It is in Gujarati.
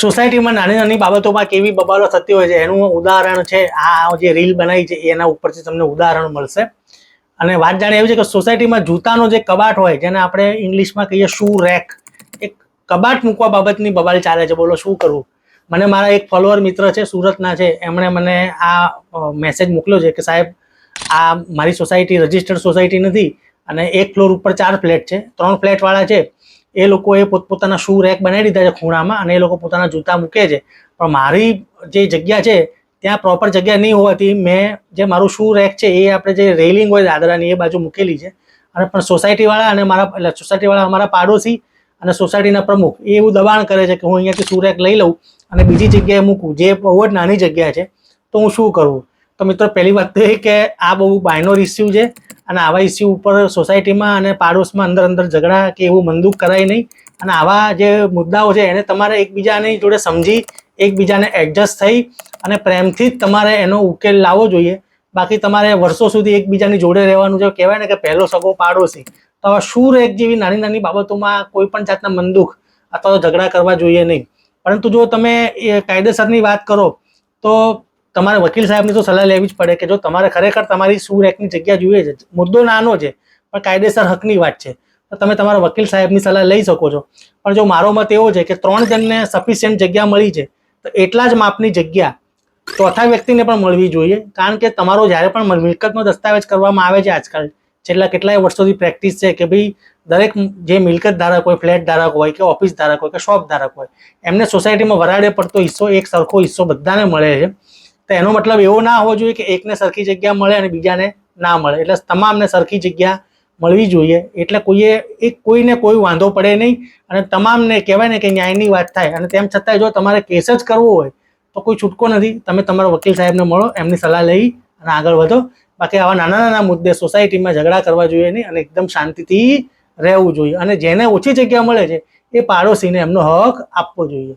સોસાયટીમાં નાની નાની બાબતોમાં કેવી બબાલો થતી હોય છે એનું ઉદાહરણ છે આ જે રીલ બનાવી છે એના ઉપરથી તમને ઉદાહરણ મળશે. અને વાત જાણે એવી છે કે સોસાયટીમાં જૂતાનો જે કબાટ હોય જેને આપણે ઇંગ્લિશમાં કહીએ શૂ રેક, એક કબાટ મૂકવા બાબતની બબાલ ચાલે છે. બોલો શું કરવું. મને મારા એક ફોલોઅર મિત્ર છે, સુરતના છે, એમણે મને આ મેસેજ મોકલ્યો છે કે સાહેબ આ મારી સોસાયટી રજિસ્ટર્ડ સોસાયટી નથી અને એક ફ્લોર ઉપર 4 ફ્લેટ છે, 3 ફ્લેટવાળા છે, એ લોકોએ પોતપોતાના શૂ રેક બનાવી દીધા છે ખૂણામાં અને એ લોકો પોતાના જૂતા મૂકે છે. પણ મારી જે જગ્યા છે ત્યાં પ્રોપર જગ્યા નહીં હોવાથી મેં જે મારું શૂ રેક છે એ આપણે જે રેલિંગ હોય દાદરાની એ બાજુ મૂકેલી છે. અને પણ સોસાયટીવાળા અને મારા સોસાયટીવાળા અમારા પાડોશી અને સોસાયટીના પ્રમુખ એ એવું દબાણ કરે છે કે હું અહીંયાથી શૂ રેક લઈ લઉં અને બીજી જગ્યાએ મૂકું, જે બહુ જ નાની જગ્યા છે, તો હું શું કરું. તો મિત્રો પહેલી વાત તો એ કે આ બહુ બાયનોર ઇસ્યુ છે અને આવા ઇસ્યુ ઉપર સોસાયટીમાં અને પાડોશમાં અંદર ઝઘડા કે એવું મંદુક કરાય નહીં. અને આવા જે મુદ્દાઓ છે એને તમારે એકબીજાની જોડે સમજી એકબીજાને એડજસ્ટ થઈ અને પ્રેમથી જ તમારે એનો ઉકેલ લાવવો જોઈએ. બાકી તમારે વર્ષો સુધી એકબીજાની જોડે રહેવાનું છે. કહેવાય ને કે પહેલો સગો પાડોશી. તો આવા શૂ રેક જેવી નાની નાની બાબતોમાં કોઈ પણ જાતના મંદુક અથવા તો ઝઘડા કરવા જોઈએ નહીં. પરંતુ જો તમે એ કાયદેસરની વાત કરો તો તમારે વકીલ સાહેબની તો સલાહ લેવી જ પડે કે જો તમારે ખરેખર તમારી શૂ રેકની જગ્યા જોઈએ છે, મુદ્દો નાનો છે પણ કાયદેસર હકની વાત છે, તો તમે તમારા વકીલ સાહેબની સલાહ લઈ શકો છો. પણ જો મારો મત એવો છે કે 3 જણને સફિશિયન્ટ જગ્યા મળી છે તો એટલા જ માપની જગ્યા ચોથા વ્યક્તિને પણ મળવી જોઈએ. કારણ કે તમારો જ્યારે પણ મિલકતનો દસ્તાવેજ કરવામાં આવે છે આજકાલ છેલ્લા કેટલાય વર્ષોથી પ્રેક્ટિસ છે કે ભાઈ દરેક જે મિલકત ધારક હોય, ફ્લેટ ધારક હોય કે ઓફિસ ધારક હોય કે શોપ ધારક હોય, એમને સોસાયટીમાં વરાડે પડતો હિસ્સો એક સરખો હિસ્સો બધાને મળે છે. તો એનો મતલબ એવો ના હોવો જોઈએ કે એકને સરખી જગ્યા મળે અને બીજાને ના મળે. એટલે તમામને સરખી જગ્યા મળવી જોઈએ. એટલે કોઈને કોઈ વાંધો પડે નહીં અને તમામને કહેવાય ને કે ન્યાયની વાત થાય. અને તેમ છતાંય જો તમારે કેસ જ કરવો હોય તો કોઈ છૂટકો નથી. તમે તમારા વકીલ સાહેબને મળો, એમની સલાહ લઈ અને આગળ વધો. બાકી આવા નાના નાના મુદ્દે સોસાયટીમાં ઝઘડા કરવા જોઈએ નહીં અને એકદમ શાંતિથી રહેવું જોઈએ. અને જેને ઓછી જગ્યા મળે છે એ પાડોશીને એમનો હક આપવો જોઈએ.